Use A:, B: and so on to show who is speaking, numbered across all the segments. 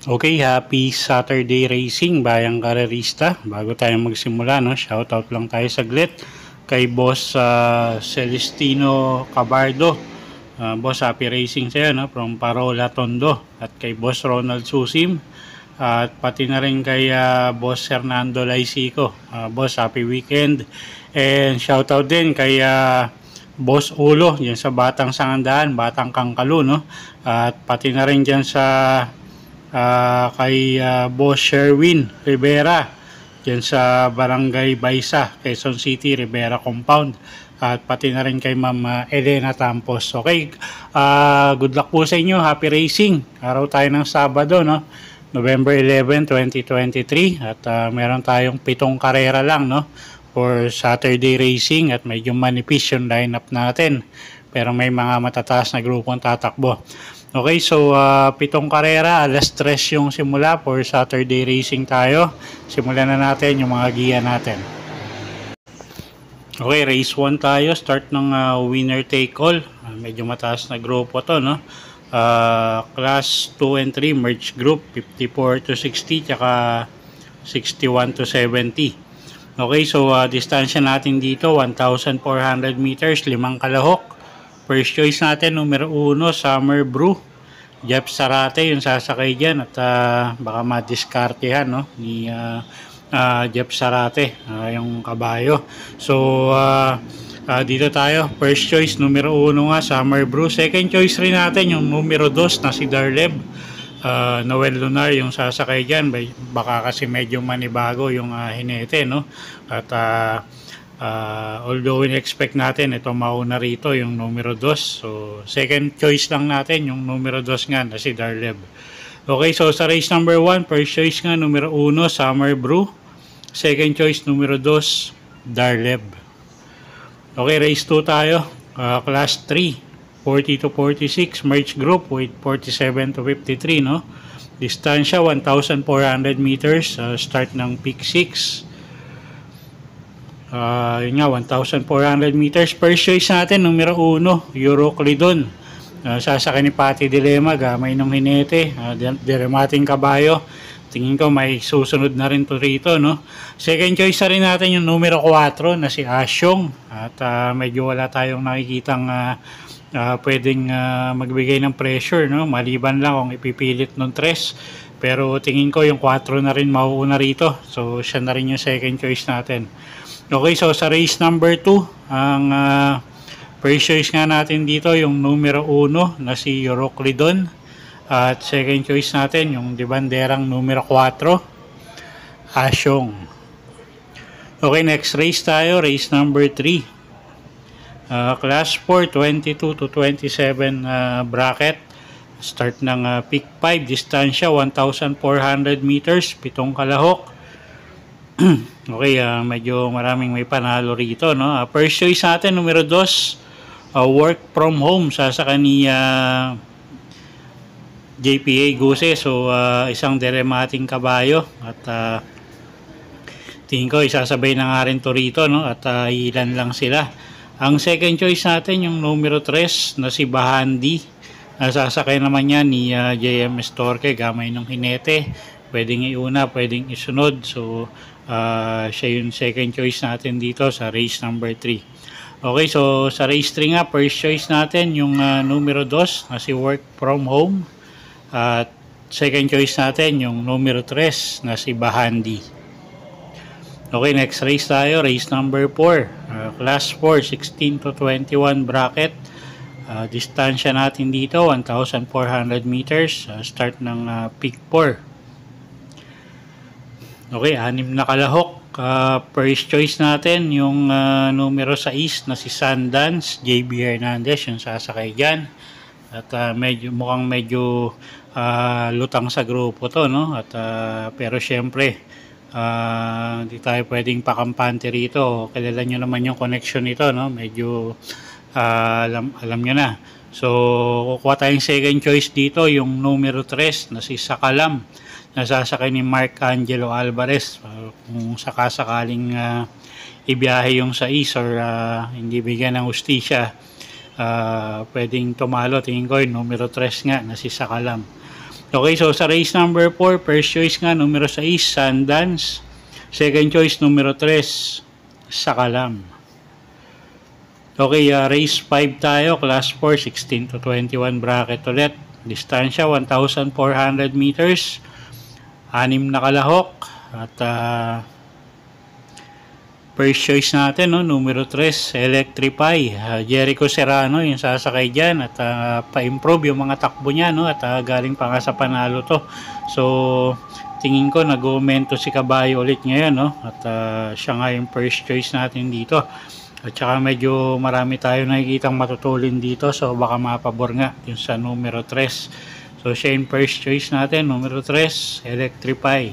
A: Okay, happy Saturday racing bayang karerista. Bago tayo magsimula, no, shoutout lang tayo saglit kay Boss Celestino Cabardo. Boss, happy racing sa'yo, no, from Parola, Tondo. At kay Boss Ronald Susim. At pati na rin kay Boss Hernando Laisico. Boss, happy weekend. And shoutout din kay Boss Ulo, dyan sa Batang Sangandaan, Batang Kangkalo, no. At pati na rin dyan sa kay Boss Sherwin Rivera dyan sa Barangay Baisa, Quezon City, Rivera Compound, at pati na rin kay Ma'am Elena Tampos. Okay, good luck po sa inyo, happy racing. Araw tayo ng Sabado, no, November 11, 2023, at meron tayong 7 karera lang, no, for Saturday racing, at medyo manipis yung lineup natin, pero may mga matataas na grupong tatakbo. Okay, so 7 karera, alas 3 yung simula for Saturday racing tayo. Simulan na natin yung mga giya natin. Okay, race 1 tayo. Start ng winner take all. Medyo mataas na grupo to, no? Class 2 and 3 merge group, 54 to 60 tsaka 61 to 70. Okay, so distansya natin dito 1,400 meters, 5 kalahok. First choice natin, numero 1, Summer Brew. Jeff Sarate yung sasakay dyan, at baka madiskartehan, no, ni Jeff Sarate, yung kabayo. So, dito tayo. First choice, numero 1 nga, Summer Brew. Second choice rin natin, yung numero 2 na si Darleb. Noel Lunar yung sasakay dyan. Baka kasi medyo manibago yung hinete, no? At although in-expect natin ito mauna rito yung numero 2, so second choice lang natin yung numero 2 nga na si Darleb. Okay, so sa race number 1, first choice nga numero 1, Summer Brew. Second choice numero 2, Darleb. Okay, race 2 tayo, class 3, 40 to 46 merge group with 47 to 53, no. Distansya 1,400 meters, start ng peak 6. Yun nga, 1,400 meters. First choice natin, numero 1, Euroclidon. Sasakay ni Pati Dilema, gamay ng hinete, diremating kabayo. Tingin ko may susunod na rin to rito, no. Second choice na rin natin yung numero 4 na si Asyong. At medyo wala tayong nakikitang pwedeng magbigay ng pressure, no. Maliban lang kung ipipilit ng 3. Pero tingin ko yung 4 na rin mauuna rito. So siya na rin yung second choice natin. Okay, so sa race number 2, ang first choice nga natin dito yung numero 1 na si Euroclidon, at second choice natin yung di banderang numero 4, Asyong. Okay, next race tayo, race number 3, class 4, 22 to 27 bracket. Start ng peak 5, distansya 1,400 meters, 7 kalahok. Okay, medyo maraming may panalo rito, no. First choice natin, numero 2, work from home, sasakay ni JPA Guse. So, isang diremating kabayo, at tingin ko isasabay na nga rin to rito, no, at ilan lang sila. Ang second choice natin, yung numero 3 na si Bahandi. Sasakay naman yan ni JMS Torque, gamay ng hinete. Pwedeng iuna, pwedeng isunod. So, siya yung second choice natin dito sa race number 3. Okay, so sa race 3 nga, first choice natin yung numero 2 na si Work From Home. At second choice natin yung numero 3 na si Bahandi. Okay, next race tayo, race number 4, class 4, 16 to 21 bracket. Distansya natin dito 1,400 meters, start ng peak 4. Okay, 6 na kalahok. First choice natin yung numero 6 na si Sundance, JB Hernandez yung sasakay dyan. At mukhang medyo lutang sa grupo to, no. At pero syempre hindi tayo pwedeng pakampante rito. Kilala nyo naman yung connection nito, no. Medyo alam nyo na. So, kukuha tayong second choice dito, yung numero 3 na si Sakalam, nasasakay ni Mark Angelo Alvarez. Kung sakasakaling ibiyahe yung 6 or hindi bigyan ng hustisya, pwedeng tumalo. Tingin ko yung numero 3 nga na si Sakalam. Okay, so sa race number 4, first choice nga numero 6, Sundance. Second choice numero 3, Sakalam. Okay, race 5 tayo, class 4, 16 to 21 bracket ulit. Distansya 1,400 meters. 6 na kalahok. At first choice natin, no, numero 3, Electrify. Jericho Serrano yung sasakay dyan. At pa-improve yung mga takbo niya, no, at galing pa nga sa panalo to. So, tingin ko nag-aumento si Kabayo ulit ngayon, no? At siya nga yung first choice natin dito. At saka medyo marami tayo nakikitang matutulin dito, so baka mapabor nga yung sa numero 3. So siya yung first choice natin, numero 3, Electrify.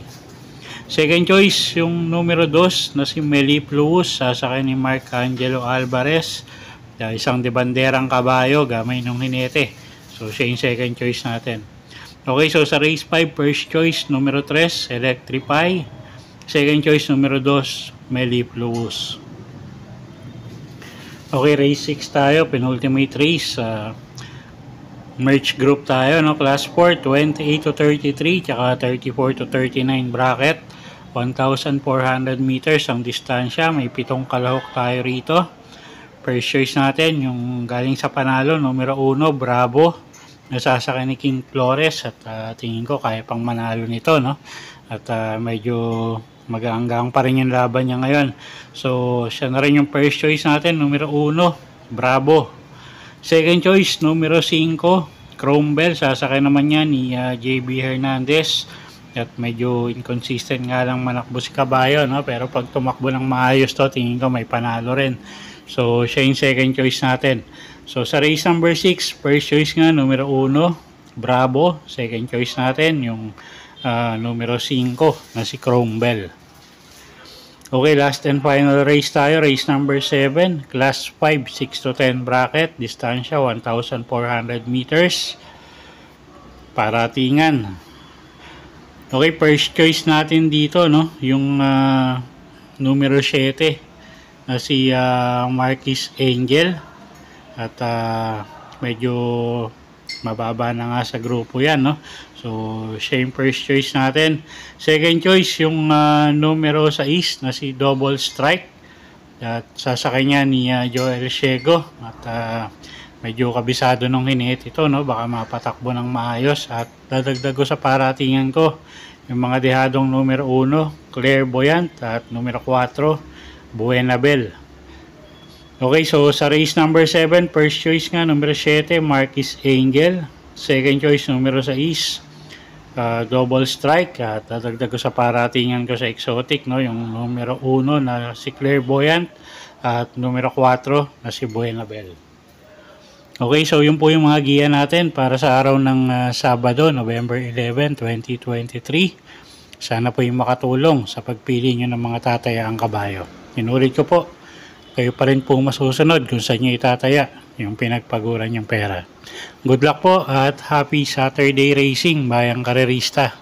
A: Second choice yung numero 2 na si Melip Lewis, sasakay ni Mark Angelo Alvarez. Isang debanderang kabayo, gamay ng hinete. So siya yung second choice natin. Okay, so sa race 5, first choice numero 3, Electrify. Second choice numero 2, Melip Lewis. Okay, race 6 tayo, penultimate race. Merge group tayo, no? Class 4, 28 to 33, tsaka 34 to 39 bracket. 1,400 meters ang distansya. May 7 kalahok tayo rito. First choice natin, yung galing sa panalo, numero 1, Bravo. Nasasakay ni King Flores at tingin ko kaya pang manalo nito, no? At medyo mag-aanggang pa rin yung laban niya ngayon. So, siya na rin yung first choice natin, numero 1, Bravo. Second choice, numero 5, Cromwell. Sasakay naman niya ni JB Hernandez. At medyo inconsistent nga lang manakbo si Kabayo, no? Pero pag tumakbo ng maayos to, tingin ko may panalo rin. So, siya yung second choice natin. So, sa race number 6, first choice nga, numero 1, Bravo. Second choice natin, yung numero 5 na si Cromwell. Okay, last and final race tayo, race number 7, class 5, 6 to 10 bracket, distansya 1,400 meters, paratingan. Okay, first choice natin dito, no, yung numero 7 na si Marquis Angel. At medyo mababa na nga sa grupo yan, no. So, siya yung first choice natin. Second choice, yung numero 6 na si Double Strike. At sasakay niya ni Joel Ciego. At medyo kabisado nung hinit ito, no? Baka mapatakbo ng maayos. At dadagdag ko sa paratingan ko yung mga dehadong numero 1, Clairvoyant. At numero 4, Buenabel. Okay, so sa race number 7, first choice nga, numero 7, Marquis Angel. Second choice, numero 6, Double Strike. At dadagdag ko sa paratingan ko sa exotic, no, yung numero 1 na si Clairvoyant at numero 4 na si Buenabel. Okay, so yun po yung mga giya natin para sa araw ng Sabado, November 11, 2023. Sana po yung makatulong sa pagpili nyo ng mga tatayaang kabayo. Inulit ko po, kayo pa rin po masusunod kung saan nyo itataya yung pinagpaguran yung pera. Good luck po at happy Saturday racing, bayang karerista.